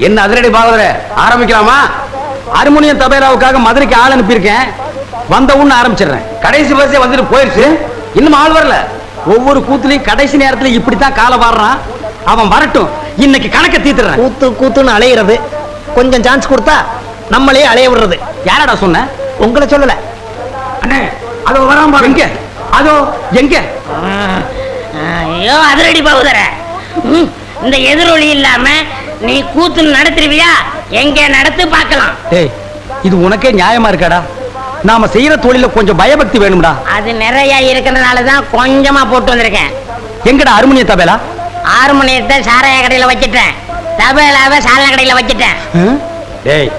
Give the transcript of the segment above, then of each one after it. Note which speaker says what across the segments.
Speaker 1: என்ன அதிரடி பாகவதர ஆரம்பிக்கலாமா? ஹார்மோனியம் தபேலாவுக்காக மதுரைக்கு ஆள் அனுப்பியிருக்கேன். வந்த உடனே ஆரம்பிச்சிடுறேன். கடைசி பஸ்ஸே வந்துட்டு போயிருச்சு, இன்னும் ஆள் வரல. ஒவ்வொரு கூத்துலயும் கடைசி நேரத்துல இப்படித்தான் காலை வாடுறான். அவன் வரட்டும், இன்னைக்கு கணக்க தீத்துறேன்.
Speaker 2: கூத்து கூத்துன்னு அலையிறது, கொஞ்சம் சான்ஸ் கொடுத்தா நம்மளே அலைய விடுறது.
Speaker 1: யாரடா சொன்ன?
Speaker 2: உங்களை சொல்லல
Speaker 1: அண்ணே. அதோ வராம பாரு. எங்க? அதோ எங்க?
Speaker 3: ஐயோ அதிரடி பகுதர, இந்த எதிரொலி இல்லாம நீ கூத்து நடத்துருவியா? எங்க நடத்து பார்க்கலாம்.
Speaker 1: ஏய், இது உனக்கே நியாயமா இருக்காடா? நாம செய்யற தொழில கொஞ்சம் பயபக்தி வேணும்டா.
Speaker 3: அது நிறைய இருக்கிறதுனாலதான் கொஞ்சமா போட்டு வந்திருக்கேன்.
Speaker 1: எங்கடா ஹார்மோனிய தபேலா?
Speaker 3: ஹார்மோனியத்தை சாராய கடையில வச்சிட்டேன், தபேலாவை சாராய கடையில வச்சிட்டேன்.
Speaker 1: டேய்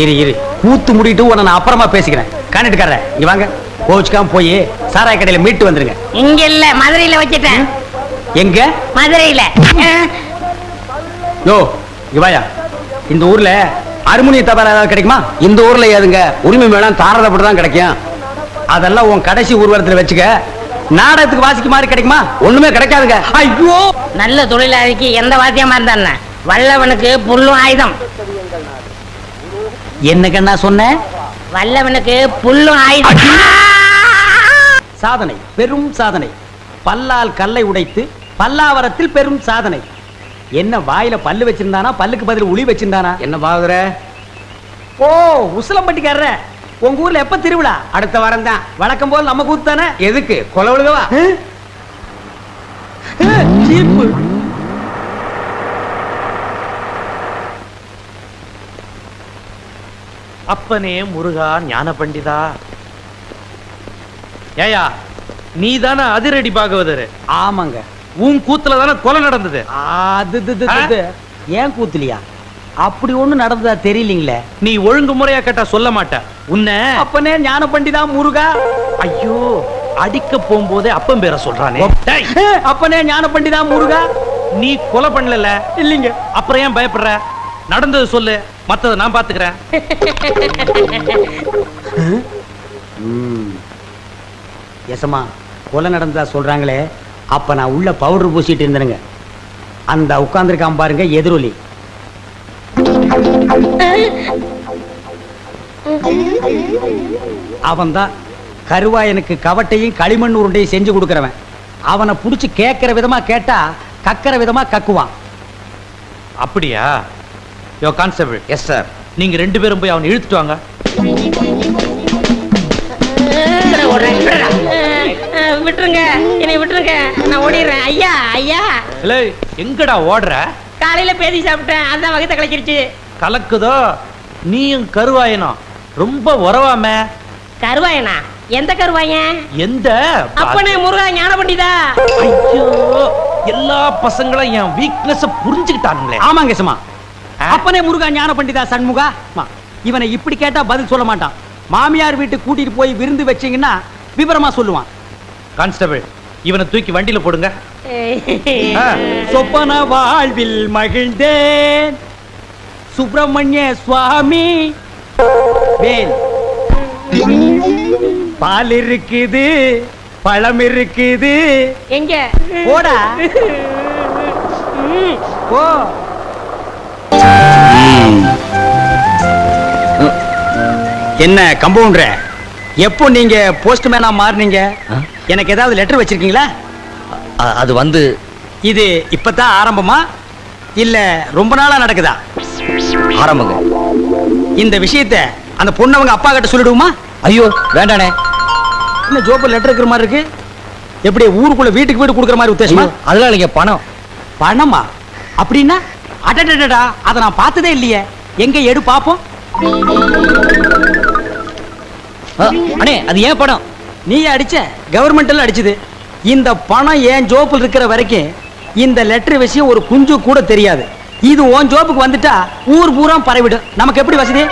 Speaker 1: இரு இரு, கூத்து முடிட்டு உன்னை நான் அப்புறமா பேசிக்கிறேன். காணிட்டுக்கார இங்க வாங்க, கோச்சுக்காம போய் சாராய கடையில மீட்டு வந்துருங்க.
Speaker 3: இங்க இல்ல, மதுரையில வச்சிட்டேன்.
Speaker 1: எங்க?
Speaker 3: மதுரையில.
Speaker 1: யோ இவாயா, இந்த ஊர்ல ஹார்மோனிய தபேலா ஏதாவது கிடைக்குமா? இந்த ஊர்ல ஏதுங்க உரிமை வேணாம், தாரதப்பட்டு தான் கிடைக்கும். அதெல்லாம் உன் கடைசி ஊர்வலத்துல வச்சுக்க. நாடகத்துக்கு வாசிக்க மாதிரி கிடைக்குமா? ஒண்ணுமே கிடைக்காதுங்க. ஐயோ,
Speaker 3: நல்ல தொழிலாளிக்கு எந்த வாத்தியமா இருந்தா வல்லவனுக்கு புல்லும் ஆயுதம்.
Speaker 1: என்னக்கண்ணா சொன்ன?
Speaker 3: வல்லவனுக்கு புல்லும் ஆயுதம்.
Speaker 1: சாதனை, பெரும் சாதனை. பல்லால் கல்லை உடைத்து பல்லாவரத்தில் பெரும் சாதனை. என்ன வாயில பல்லு வச்சிருந்தானா, பல்லுக்கு பதில் உளி வச்சிருந்தானா? என்ன பாகுற? ஓ, உசிலம்பட்டிக்காரர, உங்க ஊர்ல எப்ப திருவிழா? அடுத்த வாரம் தான். வழக்கம் போல் நம்ம கூத்து தானே. எதுக்கு கொலை விழுகவா? ஜீப்பு.
Speaker 4: அப்பனே முருகா ஞான பண்டிதா. ஏயா, நீ தானே அதிரடி பாகவதர்?
Speaker 1: ஆமாங்க.
Speaker 4: உன் கூத்துல தானே கொலை நடந்தது.
Speaker 1: அது ஏன் கூத்துலியா? அப்படி ஒண்ணு நடந்ததா தெரியலீங்களே.
Speaker 4: நீ ஒழுங்கு முறையா கேட்டா சொல்ல மாட்ட. உன்னை
Speaker 1: அப்பனே ஞான பண்டிதா முருகா.
Speaker 4: ஐயோ, அடிக்க போகும்போதே அப்பன் பேரை சொல்றானே. டேய்,
Speaker 1: அப்பனே ஞான பண்டிதா முருகா.
Speaker 4: நீ கொலை பண்ணல
Speaker 1: இல்லீங்க.
Speaker 4: அப்புறம் ஏன் பயப்படுற? நடந்தது சொல்லு, மத்தத நான் பாத்துக்கிறேன்.
Speaker 1: எசமா, கொலை நடந்ததா சொல்றாங்களே, அப்ப நான் உள்ள பவுடர் பூசிட்டு இருந்தேனுங்க. அந்த உட்கார்ந்துருக்கான் பாருங்க எதிரொலி. அவன் தான் கருவாயனுக்கு கவட்டையும் களிமண் உருண்டையும் செஞ்சு கொடுக்கறவன். அவனை புடிச்சு கேட்கிற விதமா கேட்டா கக்கிற விதமா கக்குவான்.
Speaker 4: அப்படியா? யோ கான்ஸ்டபிள்.
Speaker 1: Yes sir.
Speaker 4: நீங்க ரெண்டு பேரும் போய் அவனை இழுத்துட்டு வாங்க.
Speaker 3: விட்டுருங்க, என்னை விட்டுருங்க, நான் ஓடிடுறேன். ஐயா ஐயா.
Speaker 4: இல்ல, எங்கடா ஓடுற?
Speaker 3: காலையில பேதி சாப்பிட்டேன், அதான் வகத்தை கலக்கிருச்சு.
Speaker 4: கலக்குதோ? நீயும் கருவாயனும் ரொம்ப உறவாம.
Speaker 3: கருவாயனா? எந்த கருவாயன்?
Speaker 4: எந்த?
Speaker 3: அப்பனே முருகா ஞான பண்டிதா.
Speaker 4: ஐயோ, எல்லா பசங்களும் என் வீக்னஸ் புரிஞ்சுக்கிட்டானுங்களே.
Speaker 1: ஆமாங்க சும்மா. அப்பனே முருகா ஞான பண்டிதா சண்முகா. இவனை இப்படி கேட்டா பதில் சொல்ல மாட்டான். மாமியார் வீட்டுக்கு கூட்டிட்டு போய் விருந்து வச்சீங்கன்னா விவரமா சொல்லுவான்.
Speaker 4: கான்ஸ்டபிள், இவனை தூக்கி வண்டியில போடுங்க.
Speaker 1: சொப்பன வாழ்வில் மகிழ்ந்தேன் சுப்பிரமணிய சுவாமி. வேல், பால் இருக்குது, பழம் இருக்குது.
Speaker 3: எங்க?
Speaker 1: போடா போ. என்ன கம்பவுண்டர், எப்போ நீங்க போஸ்ட்மேனா மாறுனீங்க? எனக்கு ஏதாவது லெட்டர் வச்சிருக்கீங்களா?
Speaker 5: அது வந்து
Speaker 1: இது இப்பதான் ஆரம்பமா இல்ல ரொம்ப நாளா நடக்குதா?
Speaker 5: ஆரம்பங்க.
Speaker 1: இந்த விஷயத்தை அந்த பொண்ணவங்க அப்பா கிட்ட சொல்லிடுவோமா?
Speaker 5: ஐயோ வேண்டானே.
Speaker 1: என்ன ஜோப்பு லெட்டர் இருக்கிற மாதிரி இருக்கு? எப்படி ஊருக்குள்ள வீட்டுக்கு வீடு கொடுக்குற மாதிரி உத்தேசமா?
Speaker 5: அதெல்லாம் இல்லைங்க, பணம்.
Speaker 1: பணமா? அப்படின்னா அடடடடா, அதை நான் பார்த்ததே இல்லையே. எங்க எடு பாப்போம்.
Speaker 5: அண்ணே, அது ஏன் பணம்?
Speaker 1: நீ அடிச்ச? கவர்மெண்ட்ல அடிச்சது. இந்த பணம் ஏன் ஜோப்பில் இருக்கிற வரைக்கும் இந்த லெட்டர் விஷயம் ஒரு குஞ்சு கூட தெரியாது. இது உன் ஜோப்புக்கு வந்துட்டா ஊர் பூரா பரவிடும். நமக்கு எப்படி வசதி?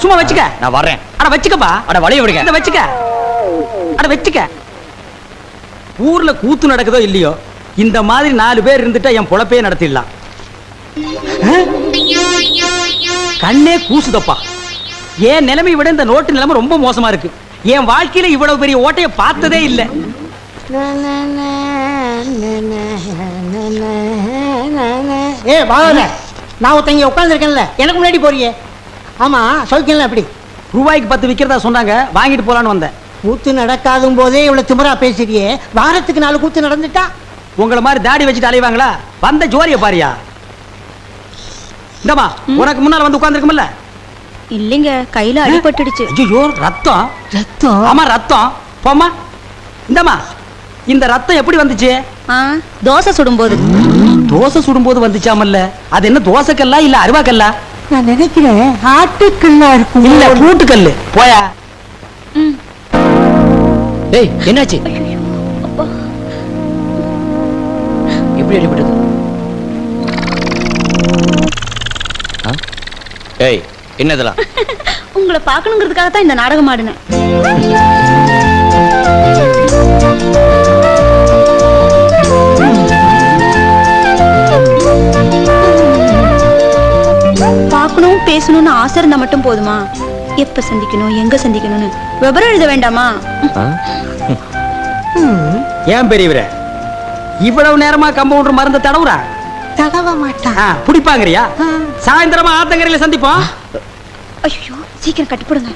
Speaker 1: சும்மா வச்சுக்க.
Speaker 5: நான் வரேன்.
Speaker 1: அட வச்சுக்கப்பா.
Speaker 5: அட வளைய விடுங்க.
Speaker 1: இத வச்சுக்க. அட வச்சுக்க. ஊர்ல கூத்து நடக்குதோ இல்லையோ, இந்த மாதிரி 4 பேர் இருந்துட்டா என் பொழப்பே நடத்திடலாம். கண்ணே கூசுதப்பா. என் நிலைமை விட இந்த நோட்டு நிலைமை ரொம்ப மோசமா இருக்கு. என் வாழ்க்கையில இவ்வளவு பெரிய ஓட்டைய பார்த்ததே இல்லை.
Speaker 2: ஏ பாவல நான் ஒருத்தங்க உட்காந்துருக்கேன்ல எனக்கு முன்னாடி போறியே ஆமா சௌக்கியம்ல எப்படி
Speaker 1: ரூபாய்க்கு 10 விக்கிறதா சொன்னாங்க, வாங்கிட்டு போலான்னு வந்தேன்.
Speaker 2: கூத்து நடக்காதும் போதே இவ்வளவு திமிரா பேசுறியே, வாரத்துக்கு 4 கூத்து நடந்துட்டா
Speaker 1: உங்களை மாதிரி தாடி வச்சுட்டு அலைவாங்களா? வந்த ஜோரிய பாரியா. இந்தமா உனக்கு முன்னால வந்து உட்கார்ந்துருக்கும்ல.
Speaker 6: இல்லைங்க, கையில அடிபட்டுடுச்சு.
Speaker 1: ஐயோ ரத்தம்.
Speaker 2: ரத்தம்?
Speaker 1: ஆமா ரத்தம். போம்மா. இந்தமா இந்த ரத்தம் எப்படி வந்துச்சு?
Speaker 6: தோசை சுடும்போது.
Speaker 1: தோசை சுடும்போது வந்துச்சாமல்ல, அது என்ன தோசைக்கல்லா இல்ல அருவாக்கல்லா?
Speaker 2: நான் நினைக்கிறேன் ஆட்டுக்கல்லா இருக்கும்.
Speaker 1: இல்ல கூட்டுக்கல்லு. போயா.
Speaker 5: டேய் என்னாச்சு? எப்படி அடிபட்டது? ஏய் என்னதெல்லாம்?
Speaker 6: உங்களை பார்க்கணுங்கிறதுக்காக தான் இந்த நாடகம் ஆடினேன். பார்க்கணும் பேசணும்னு ஆசை இருந்தா மட்டும் போதுமா? எப்ப சந்திக்கணும், எங்க சந்திக்கணும்னு விவரம் எழுத வேண்டாமா?
Speaker 1: ஏன் பெரியவரே இவ்வளவு நேரமா கம்பவுண்டர் மருந்து தடவுறா?
Speaker 2: தடவ மாட்டான்.
Speaker 1: புடிப்பாங்கறியா? சாயந்தரமா ஆத்தங்கரையில சந்திப்போம்.
Speaker 6: ஐயோ சீக்கிரம் கட்டிப்படுங்க.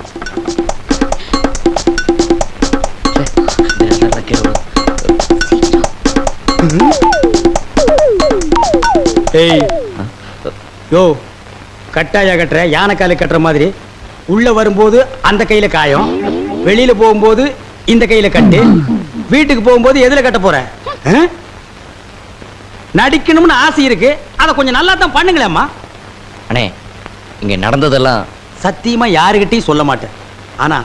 Speaker 1: ஏய் யோ கட்டாயா கட்டுற, யானைக்கால கட்டுற மாதிரி. உள்ள வரும்போது அந்த கையில காயம், வெளியில போகும்போது இந்த கையில கட்டு, வீட்டுக்கு போகும்போது எதுல கட்ட போற? நடிக்கணும்னு ஆசை இருக்கு, அதை கொஞ்சம் நல்லா தான் பண்ணுங்களேம்மா.
Speaker 5: அண்ணே இங்க நடந்ததெல்லாம்
Speaker 1: சத்தியமா யாருகிட்டையும் சொல்ல மாட்டேன். ஆனா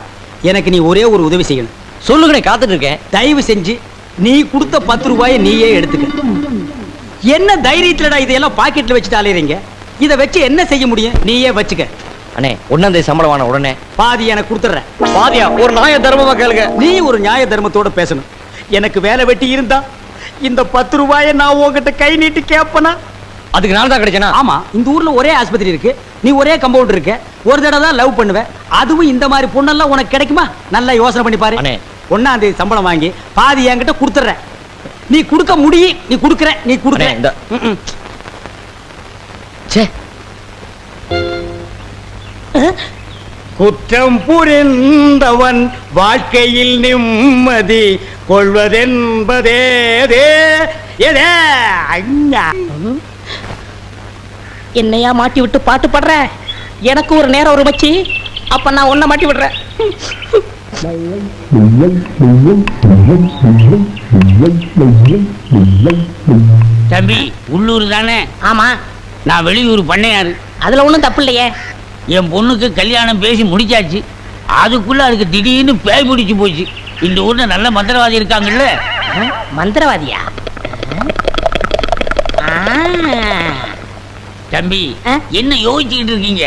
Speaker 1: எனக்கு நீ ஒரே ஒரு உதவி செய்யணும்.
Speaker 5: சொல்லுங்கண்ணே, காத்துட்டு இருக்கேன்.
Speaker 1: தயவு செஞ்சு நீ கொடுத்த 10 ரூபாயை நீயே எடுத்துக்க. என்ன தைரியத்துலடா இதையெல்லாம் பாக்கெட்ல வச்சுட்டு அலையறீங்க? இதை வச்சு என்ன செய்ய முடியும்? நீயே வச்சுக்க.
Speaker 5: அண்ணே 1ஆம் தேதி சம்பளம் வாங்கின உடனே
Speaker 1: பாதி எனக்கு கொடுத்துறேன்.
Speaker 5: பாதியா? ஒரு நியாய தர்மமா கேளுங்க.
Speaker 1: நீ ஒரு நியாய தர்மத்தோட பேசணும். எனக்கு வேலை வெட்டி இருந்தா இந்த 10 ரூபாயை நான் உங்ககிட்ட கை நீட்டி கேட்பனா?
Speaker 5: அதுக்கு நாள் தான் கிடைச்சனா?
Speaker 1: ஆமா, இந்த ஊர்ல ஒரே ஆஸ்பத்திரி இருக்கு, நீ ஒரே கம்பவுண்டர் இருக்க, ஒரு தடவை தான் லவ் பண்ணுவேன். அதுவும் இந்த மாதிரி பொண்ணெல்லாம் உனக்கு கிடைக்குமா? நல்லா யோசனை பண்ணி பாரு.
Speaker 5: அண்ணே
Speaker 1: 1ஆம் தேதி சம்பளம் வாங்கி பாதி என்கிட்ட கொடுத்துறேன். நீ கொடுக்க முடியும், நீ கொடுக்கற, நீ கொடுக்கற.
Speaker 5: இந்த சே
Speaker 1: குற்றம் புரிந்தவன் வாழ்க்கையில் நிம்மதி கொள்வதென்பதே
Speaker 3: என்னையா மாட்டி விட்டு பாட்டு பாடுற? எனக்கு ஒரு நேரம் ஒரு மச்சி, அப்ப நான் உன்னை மாட்டி விடுறேன்.
Speaker 7: தம்பி உள்ளூர் தானே?
Speaker 3: ஆமா.
Speaker 7: நான் வெளியூர் பண்ணையாரு.
Speaker 3: அதுல ஒண்ணும் தப்பு இல்லையே.
Speaker 7: என் பொண்ணுக்கு கல்யாணம் பேசி முடிச்சாச்சு. அதுக்குள்ள அதுக்கு திடீர்னு பேய் பிடிச்சு போச்சு. இந்த ஊர்ல நல்ல மந்திரவாதி இருக்காங்கல்ல.
Speaker 3: மந்திரவாதியா?
Speaker 7: தம்பி என்ன யோசிச்சுக்கிட்டு இருக்கீங்க?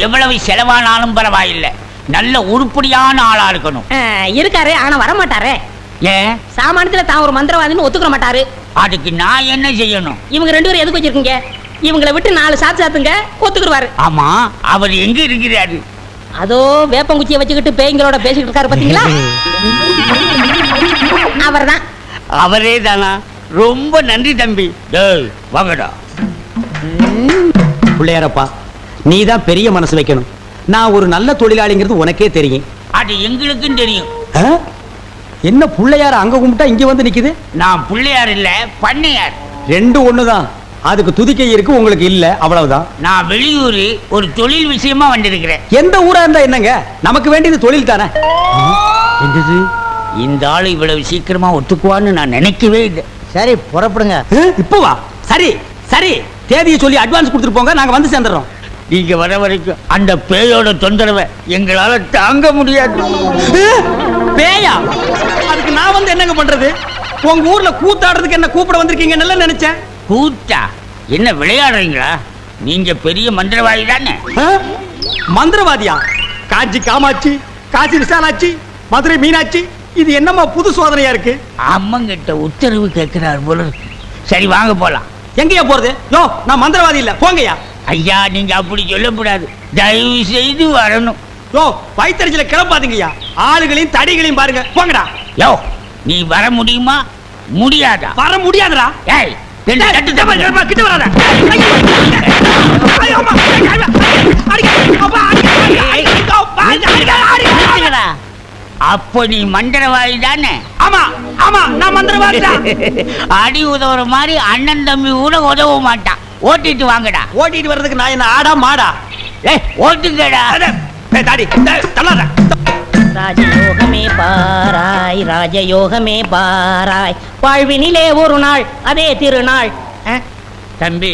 Speaker 7: எவ்வளவு செலவானாலும் பரவாயில்லை, நல்ல உருப்படியான ஆளா இருக்கணும்.
Speaker 3: இருக்காரு, ஆனா வர மாட்டாரே.
Speaker 7: ஏன்?
Speaker 3: சாமானியத்துல தான் ஒரு மந்திரவாதின்னு ஒத்துக்க மாட்டாரு.
Speaker 7: அதுக்கு நான் என்ன செய்யணும்?
Speaker 3: இவங்க 2 பேரும் எதுக்கு வச்சிருக்கீங்க? இவங்களை விட்டு 4 சாத்து சாத்துங்க, ஒத்துக்குருவாரு.
Speaker 7: ஆமா, அவர் எங்க இருக்கிறாரு?
Speaker 3: அதோ வேப்பங்குச்சியை வச்சுக்கிட்டு பேய்களோட பேசிக்கிட்டு இருக்காரு, பாத்தீங்களா? அவர்தான்.
Speaker 7: அவரே தானா? ரொம்ப நன்றி தம்பி. வாங்கடா.
Speaker 1: பிள்ளையாரப்பா, நீ தான் பெரிய மனசு வைக்கணும். நான் ஒரு நல்ல தொழிலாளிங்கிறது உனக்கே தெரியும்.
Speaker 7: அது எங்களுக்கும் தெரியும்.
Speaker 1: என்ன பிள்ளையார அங்க கும்பிட்டா இங்க வந்து நிக்குது?
Speaker 7: நான் பிள்ளையார் இல்ல, பண்ணையார்.
Speaker 1: 2 ஒண்ணுதான். அதுக்கு துதிக்கை இருக்கு, உங்களுக்கு இல்ல, அவ்வளவுதான்.
Speaker 7: நான் வெளியூர் ஒரு தொழில் விஷயமா வந்திருக்கிறேன்.
Speaker 1: எந்த ஊரா இருந்தா என்னங்க, நமக்கு வேண்டியது தொழில் தானே.
Speaker 7: இந்த ஆளு இவ்வளவு சீக்கிரமா ஒத்துக்குவான்னு நான் நினைக்கவே இல்லை.
Speaker 2: சரி புறப்படுங்க.
Speaker 1: இப்போ வா. சரி சரி, தேதியை சொல்லி அட்வான்ஸ் கொடுத்துட்டு போங்க, நாங்க வந்து சேர்ந்துறோம்.
Speaker 7: நீங்க வர வரைக்கும் அந்த பேயோட தொந்தரவை எங்களால தாங்க முடியாது.
Speaker 1: பேயா? அதுக்கு நான் வந்து என்னங்க பண்றது? உங்க ஊர்ல கூத்தாடுறதுக்கு என்ன கூப்பிட வந்திருக்கீங்க நல்லா நினைச்சேன்.
Speaker 7: கூத்தா? என்ன விளையாடுறீங்களா? நீங்க பெரிய மந்திரவாதி தானே?
Speaker 1: மந்திரவாதியா? காஞ்சி காமாட்சி, காசி விசாலாட்சி, மதுரை மீனாட்சி, இது என்னமா புது சோதனையா இருக்கு?
Speaker 7: அம்மங்கிட்ட உத்தரவு கேட்கிறார் போல இருக்கு. சரி வாங்க போலாம்.
Speaker 1: எங்கயா போறது? யோ நான் மந்திரவாதி இல்ல, போங்கயா.
Speaker 7: ஐயா நீங்க அப்படி சொல்லக்கூடாது, தயவு செய்து வரணும்.
Speaker 1: யோ வயிற்றுல கிளப்பாதீங்கய்யா, ஆளுகளையும் தடிகளையும் பாருங்க, போங்கடா.
Speaker 7: யோ நீ வர முடியுமா முடியாதா?
Speaker 1: வர முடியாதுடா.
Speaker 7: ஏய் ரெண்டு தட்டு தப்பு.
Speaker 1: கிட்ட வராத.
Speaker 7: நிறுத்துங்கடா. அப்போ நீ மந்திரவாதி தானே?
Speaker 1: ஆமா ஆமா நான் மந்திரவாதி தான்.
Speaker 7: அடி உதவுற மாதிரி அண்ணன் தம்பி கூட உதவ மாட்டான். ஓட்டிட்டு வாங்கடா.
Speaker 1: ஓட்டிட்டு வர்றதுக்கு நான் என்ன ஆடா மாடா?
Speaker 7: ஓட்டுங்கடா.
Speaker 1: தாடி தள்ளாத.
Speaker 3: ராஜயோகமே பாராய், ராஜயோகமே பாராய், வாழ்வினிலே ஒரு நாள் அதே திருநாள்.
Speaker 7: தம்பி,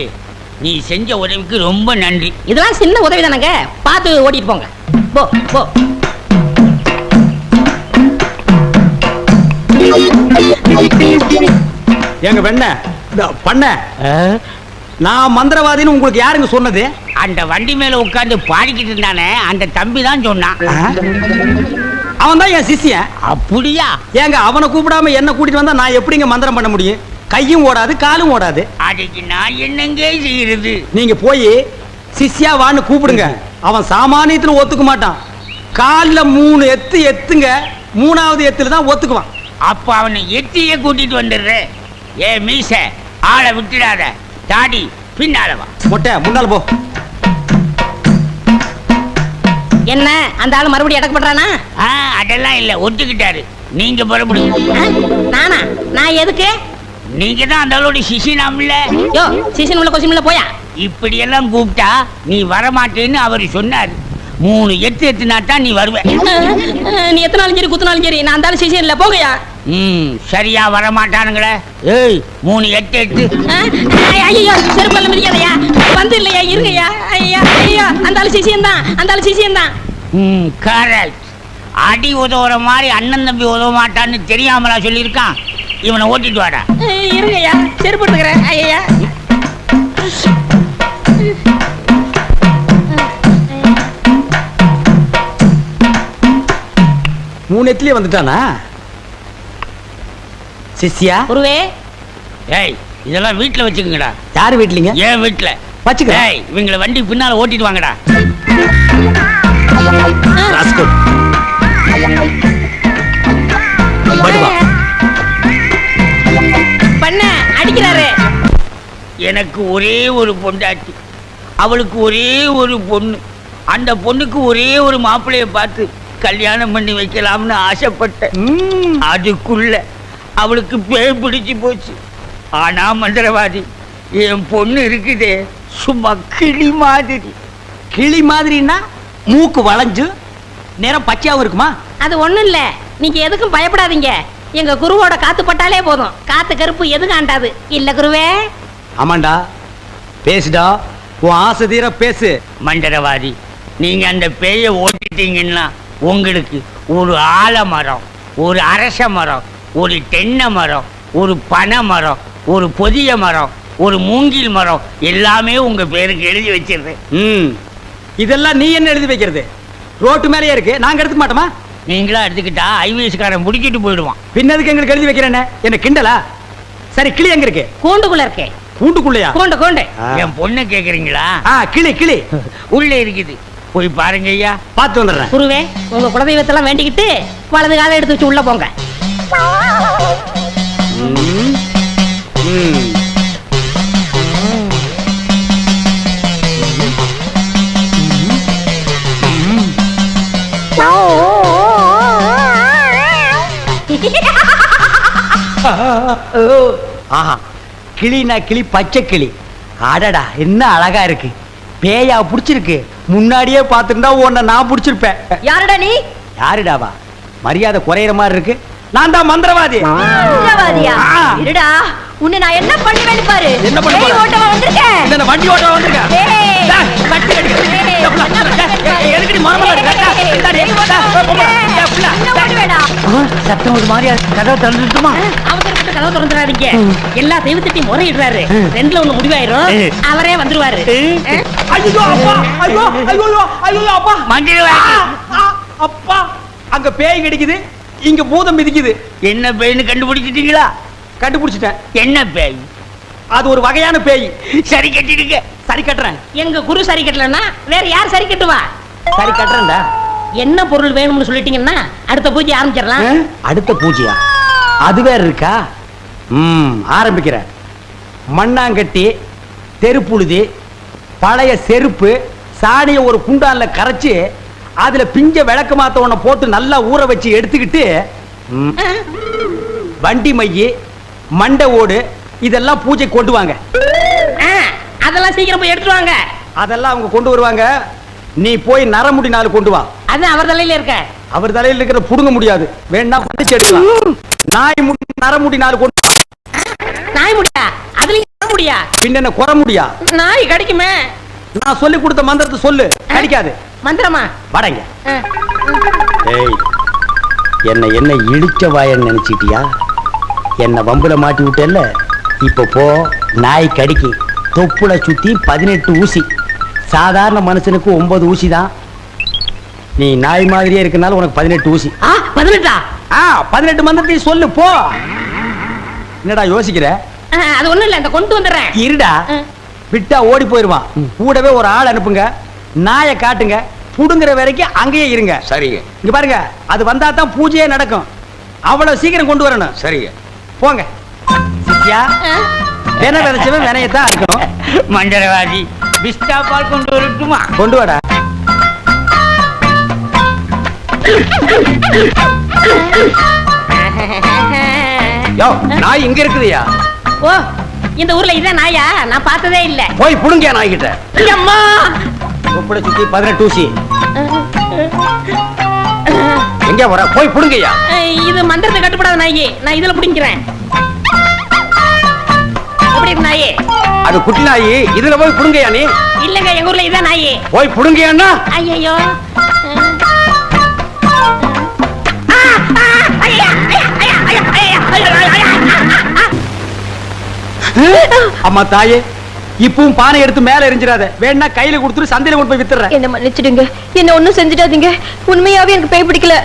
Speaker 7: நீ செஞ்ச உதவிக்கு ரொம்ப நன்றி.
Speaker 3: இதெல்லாம் சின்ன உதவி தானங்க, பார்த்து ஓட்டிட்டு போங்க. போ போ.
Speaker 1: எங்க பண்ண நான் மந்திரவாதின்னு உங்களுக்கு யாருங்க சொன்னது?
Speaker 7: அந்த வண்டி மேல உட்கார்ந்து பாடிக்கிட்டு இருந்தானே அந்த தம்பி தான் சொன்னான்.
Speaker 1: அவன் தான் என் சிஷ்யன்.
Speaker 7: அப்படியா?
Speaker 1: ஏங்க அவனை கூப்பிடாம என்ன கூட்டிட்டு வந்தா நான் எப்படிங்க மந்திரம் பண்ண முடியும்? கையும் ஓடாது காலும் ஓடாது.
Speaker 7: அதுக்கு நான் என்னங்க செய்யறது?
Speaker 1: நீங்க போய் சிஷ்யா வான்னு கூப்பிடுங்க. அவன் சாமானியத்துல ஒத்துக்க மாட்டான். கால்ல 3 எத்துங்க, 3வது எத்துல தான் ஒத்துக்குவான்.
Speaker 7: அப்ப அவனை எத்தியே கூட்டிட்டு வந்துடுற. ஏ மீச, ஆளை விட்டுடாத. தாடி பின்னால வா.
Speaker 1: மொட்டை முன்னால போ.
Speaker 3: என்ன அந்த ஆளு மறுபடியும் அடக்க பண்றானா?
Speaker 7: அதெல்லாம் இல்ல, ஒத்துக்கிட்டாரு. நீங்க புறப்படுங்க.
Speaker 3: நானா? நான் எதுக்கு?
Speaker 7: நீங்க தான் அந்த ஆளோட சிசினாம்ல.
Speaker 3: யோ, சீசன் உள்ள கொஸ்டின்ல போயா.
Speaker 7: இப்படி எல்லாம் கூப்பிட்டா நீ வரமாட்டேன்னு அவர் சொன்னாரு. 3 எத்துனா தான் நீ வருவ.
Speaker 3: நீ எத்தனாலும் சரி குத்துனாலும் சரி நான் அந்த ஆளு சீசன் இல்ல போகையா.
Speaker 7: சரியா வரமாட்டானுங்களே. ஏய் 3 எட்டு.
Speaker 3: ஐயோ செருப்பல்ல மிதிக்காதயா. வந்து இல்லையா இருங்கய்யா. ஐயா ஐயா அந்த ஆளு சீசன் தான், அந்த ஆளு சீசன் தான்.
Speaker 7: கரெக்ட். அடி உதவுற மாதிரி அண்ணன் தம்பி உதவ மாட்டான்னு தெரியாமலா சொல்லியிருக்கான். இவனை ஓட்டிட்டு வாடா.
Speaker 3: இருங்கய்யா செருப்பு எடுத்துக்கிறேன். ஐயா
Speaker 1: 3 எத்துலயே வந்துட்டானா சிஷ்யா?
Speaker 3: குருவே.
Speaker 7: ஏய் இதெல்லாம் வீட்டுல வச்சுக்கங்கடா.
Speaker 1: யாரு வீட்லீங்க?
Speaker 7: ஏன் வீட்டுல
Speaker 1: வச்சுக்க.
Speaker 7: ஏய் இவங்களை வண்டி பின்னால ஓட்டிட்டு வாங்கடா.
Speaker 1: ராஸ்கல். படுவா.
Speaker 3: பண்ண அடிக்கிறாரு.
Speaker 7: எனக்கு ஒரே ஒரு பொண்டாட்டி, அவளுக்கு ஒரே ஒரு பொண்ணு. அந்த பொண்ணுக்கு ஒரே ஒரு மாப்பிள்ளைய பார்த்து கல்யாணம் பண்ணி வைக்கலாம்னு ஆசைப்பட்டேன். அதுக்குள்ள அவளுக்கு பேய் பிடிச்சு போச்சு. ஆனா மந்திரவாதி, என் பொண்ணு இருக்குதே சும்மா கிளி மாதிரி.
Speaker 1: கிளி மாதிரின்னா மூக்கு வளைஞ்சு நேரம் பச்சையாவும் இருக்குமா?
Speaker 3: அது ஒண்ணும் இல்ல, நீங்க எதுக்கும் பயப்படாதீங்க. எங்க குருவோட காத்து பட்டாலே போதும், காத்து கருப்பு எதுவும் ஆண்டாது. இல்ல குருவே?
Speaker 1: ஆமாண்டா, பேசுடா, உன் ஆசை தீர பேசு.
Speaker 7: மந்திரவாதி, நீங்க அந்த பேயை ஓட்டிட்டீங்கன்னா உங்களுக்கு ஒரு ஆலமரம், ஒரு அரச மரம், ஒரு தென்னை மரம், ஒரு பனை மரம், ஒரு பொதிய மரம், ஒரு மூங்கில் மரம் எல்லாமே உங்க பேருக்கு எழுதி வச்சிருக்கேன்.
Speaker 1: இதெல்லாம் நீ என்ன எழுதி வைக்கிறது? ரோட்டு மேலேயே இருக்கு, நாங்க எடுத்துக்க மாட்டோமா?
Speaker 7: நீங்களா எடுத்துக்கிட்டா ஐவிஎஸ்காரன் முடிக்கிட்டு போயிடுவான்.
Speaker 1: பின்னதுக்கு எங்களுக்கு எழுதி வைக்கிறேன்னு என்ன கிண்டலா? சரி, கிளி எங்க இருக்கு?
Speaker 3: கூண்டுக்குள்ள இருக்கே.
Speaker 1: கூண்டுக்குள்ளையா?
Speaker 3: கூண்டு கூண்டு.
Speaker 7: என் பொண்ணு கேக்குறீங்களா?
Speaker 1: கிளி கிளி
Speaker 7: உள்ள இருக்குது, போய் பாருங்க ஐயா.
Speaker 1: பார்த்து வந்துடுறேன்.
Speaker 3: குருவே, உங்க குலதெய்வத்தெல்லாம் வேண்டிக்கிட்டு வலது காலை எடுத்து வச்சு உள்ள போங்க.
Speaker 1: ஆஹா, கிளினா கிளி, பச்சை கிளி. அடடா, என்ன அழகா இருக்கு. பேயா புடிச்சிருக்கு. முன்னாடியே பார்த்துட்டா உன்னை நான் புடிச்சிருப்பேன்.
Speaker 6: யாருடா நீ?
Speaker 1: யாருடாவா? மரியாதை குறையிற மாதிரி இருக்கு. நான் தான் மந்திரவாதி.
Speaker 6: மந்திரவாதியா? இருடா, உன்னை நான் என்ன பண்ணுவேன்னு பாரு.
Speaker 1: என்ன பண்ண போற?
Speaker 6: ஓட்டவா வந்திருக்கேன்.
Speaker 1: இந்த வண்டி ஓட்டவா வந்திருக்கேன்.
Speaker 6: ஏய்,
Speaker 1: கட்டி அடிக்க. எதுக்கு மரமல இருக்க?
Speaker 7: சத்தம் ஒரு மாதிரியா, கதவை திறந்துட்டுமா?
Speaker 3: அவசரப்பட்டு கதவை திறந்துடாதீங்க. எல்லா தெய்வத்திட்டையும் முறையிடுறாரு. 2ல 1 முடிவாயிரும். அவரே வந்துருவாரு.
Speaker 1: ஐயோ அப்பா, ஐயோ ஐயோ ஐயோ அப்பா,
Speaker 7: மந்திரவாதி,
Speaker 1: அப்பா, அங்க பேய் கிடைக்குது, இங்க பூதம் மிதிக்குது.
Speaker 7: என்ன பேய்னு கண்டுபிடிச்சிட்டீங்களா?
Speaker 1: கண்டுபிடிச்சிட்டேன்.
Speaker 7: என்ன பேய்?
Speaker 1: அது ஒரு வகையான பேய்.
Speaker 7: சரி கட்டிடுங்க.
Speaker 1: சரி கட்டுறேன்.
Speaker 3: எங்க குரு சரி கட்டலன்னா வேற யார் சரி கட்டுவா?
Speaker 1: சரி கட்டுறேன்டா.
Speaker 3: என்ன பொருள் வேணும்னு சொல்லிட்டீங்கன்னா அடுத்த பூஜை ஆரம்பிச்சிடலாம்.
Speaker 1: அடுத்த பூஜையா? அது வேற இருக்கா? ஆரம்பிக்கிறேன். மண்ணாங்கட்டி, தெருப்புழுதி, பழைய செருப்பு, சாணியை ஒரு குண்டான்ல கரைச்சு அதுல பிஞ்ச விளக்கு மாத்த ஒண்ண போட்டு நல்லா ஊற வச்சு எடுத்துக்கிட்டு வண்டி மைய, மண்டை ஓடு இதெல்லாம் பூஜை கொண்டு வாங்க.
Speaker 3: அதெல்லாம் சீக்கிரம் போய் எடுத்துட்டு வாங்க.
Speaker 1: அதெல்லாம் அவங்க கொண்டு வருவாங்க. நீ போய் நரமுடி 4 கொண்டு வா.
Speaker 3: அது அவர் தலையில இருக்க.
Speaker 1: அவர் தலையில இருக்கிற புடுங்க முடியாது, வேணா பண்ணிச்சு எடுக்கலாம். நாய் முடி நரமுடி 4 கொண்டு வா.
Speaker 3: நாய் முடியா? அதுலயும் நர முடியா?
Speaker 1: பின்ன குற முடியா?
Speaker 3: நாய் கடிக்குமே.
Speaker 1: நான் சொல்லி கொடுத்த மந்திரத்தை சொல்லு, கடிக்காது.
Speaker 3: மந்திரமா?
Speaker 1: வடங்க. ஏய், என்ன இழிச்ச வாயன்னு நினைச்சிட்டியா? என்ன வம்புல மாட்டி விட்டேல்ல, இப்ப போ. நாய் கடிக்கு தொப்புல சுத்தி 18 ஊசி. சாதாரண மனுஷனுக்கு 9 ஊசி தான். நீ நாய் மாதிரியே இருக்கனால உனக்கு 18 ஊசி.
Speaker 3: 18?
Speaker 1: 18 மந்திரத்தையும் சொல்லு போ. என்னடா யோசிக்கிற?
Speaker 3: அது ஒண்ணும் இல்ல, இந்த கொண்டு வந்துடுறேன்.
Speaker 1: இருடா, விட்டா ஓடி போயிருவான். கூடவே ஒரு ஆள் அனுப்புங்க, நாயை காட்டுங்க, புடுங்குற வரைக்கும் அங்கேயே இருங்க.
Speaker 7: சரிங்க.
Speaker 1: இங்க பாருங்க, அது வந்தா தான் பூஜையே நடக்கும். அவ்வளவு சீக்கிரம் கொண்டு வரணும்.
Speaker 7: சரிங்க.
Speaker 1: போங்க. சித்தியா, என்ன நினைச்சவன் வினையத்தான் இருக்கணும்.
Speaker 7: மந்திரவாதி பிஸ்டா பால் கொண்டு வரட்டுமா?
Speaker 1: கொண்டு வாடா. யோ, நாய் இங்க இருக்குதுயா.
Speaker 3: ஓ, இந்த ஊர்ல இதான் நாயா? நான் பார்த்ததே இல்ல.
Speaker 1: போய் புடுங்க நாய் கிட்ட.
Speaker 3: அம்மா,
Speaker 1: தொப்புல சுத்தி 18 ஊசி. எங்க வர? போய் புடுங்கய்யா.
Speaker 3: இது மந்திரத்தை கட்டுப்படாத நாயி. நான் இதுல புடிங்கிறேன். எப்படி இருக்கு நாயி?
Speaker 1: அது குட்டி நாயி, இதுல போய் புடுங்கய்யா. நீ
Speaker 3: இல்லங்க, எங்க ஊர்ல இதான் நாயி.
Speaker 1: போய் புடுங்கய்யான்னா.
Speaker 3: ஐயோ,
Speaker 1: அம்மா தாயே, இப்பவும் பானை எடுத்து மேல எரிஞ்சிடாத. வேணா கையில கொடுத்துட்டு சந்தையில கொண்டு போய் வித்துறேன்.
Speaker 6: என்ன மன்னிச்சிடுங்க, என்ன ஒண்ணும் செஞ்சிடாதீங்க. உண்மையாவே எனக்கு பேய் பிடிக்கல.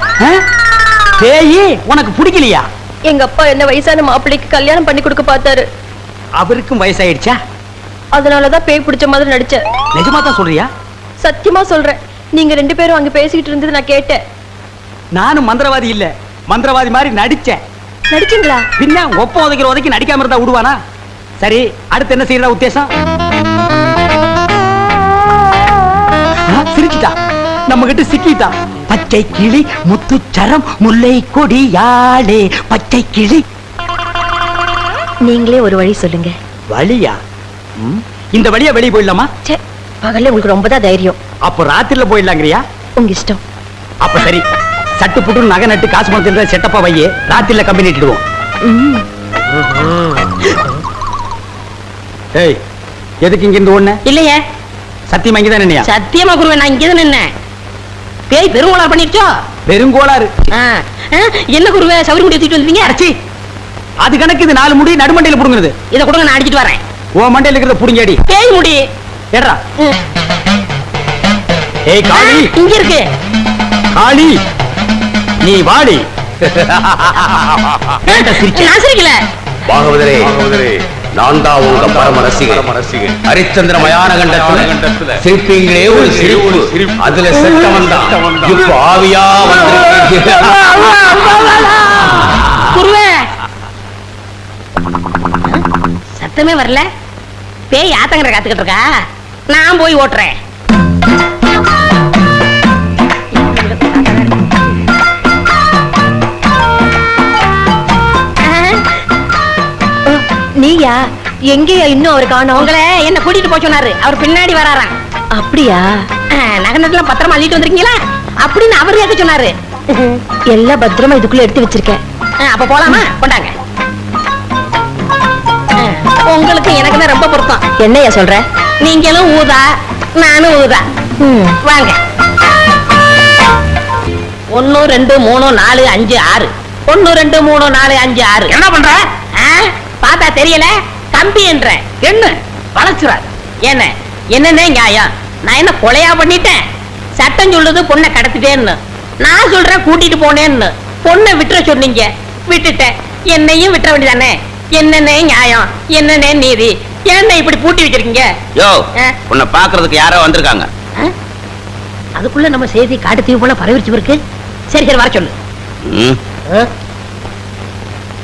Speaker 1: பேயி உனக்கு பிடிக்கலையா?
Speaker 6: எங்க அப்பா என்ன வயசான மாப்பிள்ளைக்கு கல்யாணம் பண்ணி கொடுக்க பார்த்தாரு.
Speaker 1: அவருக்கும் வயசாயிடுச்சா?
Speaker 6: அதனாலதான் பேய் பிடிச்ச மாதிரி நடிச்சேன்.
Speaker 1: நிஜமா தான் சொல்றியா?
Speaker 6: சத்தியமா சொல்றேன். நீங்க 2 பேரும் அங்க பேசிக்கிட்டு இருந்தது நான் கேட்டேன்.
Speaker 1: நானும் மந்திரவாதி இல்ல, மந்திரவாதி மாதிரி நடிச்சேன்.
Speaker 6: நடிச்சீங்களா?
Speaker 1: பின்ன ஒப்ப உதைக்கிற உதைக்கு நடிக்காம இருந்தா விடுவானா? சரி, அடுத்து என்ன செய்யறதா உத்தேசம்? சிரிச்சிட்டா, நம்ம கிட்ட சிக்கிட்டா. பச்சை கிளி முத்துச்சரம் முல்லை கொடியாளே பச்சை கிளி.
Speaker 6: நீங்களே ஒரு வழி சொல்லுங்க.
Speaker 1: வழியா? இந்த வழியா வெளியே போயிடலாமா?
Speaker 6: பகல்ல உங்களுக்கு ரொம்ப தான் தைரியம்.
Speaker 1: அப்ப ராத்திரில போயிடலாங்கிறியா?
Speaker 6: உங்க இஷ்டம்.
Speaker 1: அப்ப சரி, சட்டு புட்டு நகை நட்டு காசு பணத்துல செட்டப்பா வையே, ராத்திரில கம்பெனி இட்டுடுவோம். ஏய், எதுக்கு இங்க இருந்து ஓடுன?
Speaker 3: இல்லையே.
Speaker 1: சத்தியமா இங்கதான் நின்னையா?
Speaker 3: சத்தியமா குருவே, நான் இங்கதான் நின்னேன். பேய் பெருங்கோளாறு பண்ணிருச்சோ?
Speaker 1: பெருங்கோளாறு.
Speaker 3: என்ன குருவே, சவுரி முடி தூக்கிட்டு வந்தீங்க?
Speaker 1: அடச்சி, அது கணக்கு. இது 4 முடி நடுமண்டையில புடுங்குறது.
Speaker 3: இதை கொடுங்க, நான் அடிச்சிட்டு வரேன்.
Speaker 1: ஓ மண்டையில இருக்கிறத புடுங்கடி.
Speaker 3: பேய் முடி
Speaker 1: ஏடா. ஏய் காளி,
Speaker 3: இங்க இருக்கு.
Speaker 1: காளி, நீ வாடி.
Speaker 3: நான் சிரிக்கல.
Speaker 8: பாகவதரே, நான் தான் உங்க பரம ரசிகன். ஹரிச்சந்திர மயான கண்டத்துல சிரிப்பீங்களே ஒரு சிரிப்பு, அதுல செத்தவன் தான் இப்ப ஆவியா வந்திருக்கீங்க.
Speaker 3: குருவே, சத்தமே வரல. பேய் ஆத்தங்கரை காத்துக்கிட்டு இருக்கா. நான் போய் ஓட்டுறேன்.
Speaker 6: நீயா? எங்கேயா இன்னும் அவர் காணோம்?
Speaker 3: உங்களை என்ன கூட்டிட்டு போய் சொன்னாரு. அவர் பின்னாடி வராராம்.
Speaker 6: அப்படியா?
Speaker 3: நகனத்துல பத்திரமா அள்ளிட்டு வந்திருக்கீங்களா அப்படின்னு அவர் கேட்க சொன்னாரு.
Speaker 6: எல்லாம் பத்திரமா இதுக்குள்ள எடுத்து வச்சிருக்கேன்.
Speaker 3: அப்ப போலாமா? கொண்டாங்க. உங்களுக்கு எனக்கு தான் ரொம்ப பொருத்தம்.
Speaker 6: என்னையா சொல்ற?
Speaker 3: நீங்களும் ஊதா, நானும் ஊதா. வாங்க. 1 2 3 4 5 6. 1 2 3 4 5 6.
Speaker 7: என்ன பண்ற?
Speaker 3: பார்த்தா தெரியல, கம்பி என்ற
Speaker 7: என்ன வளச்சுறாரு?
Speaker 3: என்ன என்னன்னே நியாயம்? நான் என்ன கொலையா பண்ணிட்டேன்? சட்டம் சொல்லுது பொண்ணை கடத்திட்டேன்னு. நான் சொல்றேன் கூட்டிட்டு போனேன்னு. பொண்ணை விட்டுற சொன்னீங்க, விட்டுட்டேன். என்னையும் விட்டுற வேண்டியதானே? என்னன்னே நியாயம், என்னன்னே நீதி? என்ன இப்படி பூட்டி வச்சிருக்கீங்க?
Speaker 7: யோ, உன்னை பாக்குறதுக்கு யாரோ வந்திருக்காங்க.
Speaker 3: அதுக்குள்ள நம்ம செய்தி காட்டு தீவு போல பரவிச்சு இருக்கு. சரி சரி, வர சொல்லு.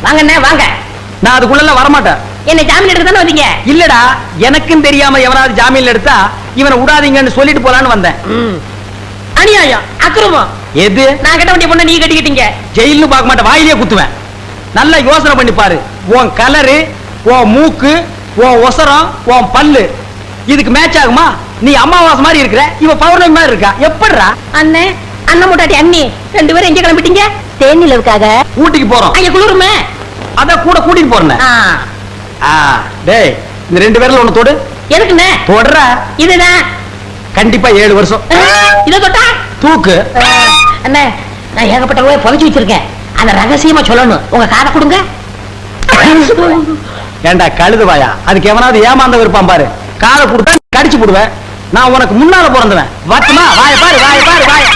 Speaker 1: வாங்கண்ணே வாங்க. நான் அதுக்குள்ள வரமாட்டேன்.
Speaker 3: என்ன ஜாமீன் எடுக்க தானே வந்தீங்க?
Speaker 1: இல்லடா, எனக்கும் தெரியாம எவனாவது ஜாமீன்ல எடுத்தா இவனை விடாதீங்கன்னு சொல்லிட்டு போலான்னு வந்தேன்.
Speaker 3: அநியாயம், அக்கிரமம்.
Speaker 1: எது?
Speaker 3: நான் கட்ட வேண்டிய பொண்ணை நீ கட்டிக்கிட்டீங்க.
Speaker 1: ஜெயில்னு பார்க்க மாட்டேன், வாயிலே குத்துவேன். நல்லா யோசனை பண்ணி பாரு. உன் கலரு, உன் மூக்கு, உன் ஒசரம், உன் பல்லு இதுக்கு மேட்ச் ஆகுமா? நீ அம்மாவாசை மாதிரி இருக்கிற, இவ பௌர்ணமி மாதிரி இருக்கா. எப்படிடா?
Speaker 3: அண்ணே, அண்ணன் முட்டாட்டி அண்ணி ரெண்டு பேரும் எங்க கிளம்பிட்டீங்க? தேனிலவுக்காக.
Speaker 1: ஊட்டிக்கு போறோம்.
Speaker 3: அங்க குளிருமே.
Speaker 1: அத கூட கூட்டிட்டு போறேன். டேய், இந்த ரெண்டு பேர்ல ஒண்ணு தொடு.
Speaker 3: எதுக்குண்ணே?
Speaker 1: தொடுற.
Speaker 3: இதுதான்
Speaker 1: கண்டிப்பா 7 வருஷம்.
Speaker 3: இத தொட்டா
Speaker 1: தூக்கு.
Speaker 3: அண்ணே, நான் ஏகப்பட்ட ரூபாய் புதைச்சு வச்சிருக்கேன். அத ரகசியமா சொல்லணும். உங்க காதை கொடுங்க.
Speaker 1: ஏண்டா கழுது வாயா, அதுக்கு எவனாவது ஏமாந்த இருப்பான் பாரு. காதை கொடுத்தா கடிச்சு போடுவேன். நான் உனக்கு முன்னால பிறந்தவன். வட்டுமா? வாய பாரு, வாய பாரு, வாய.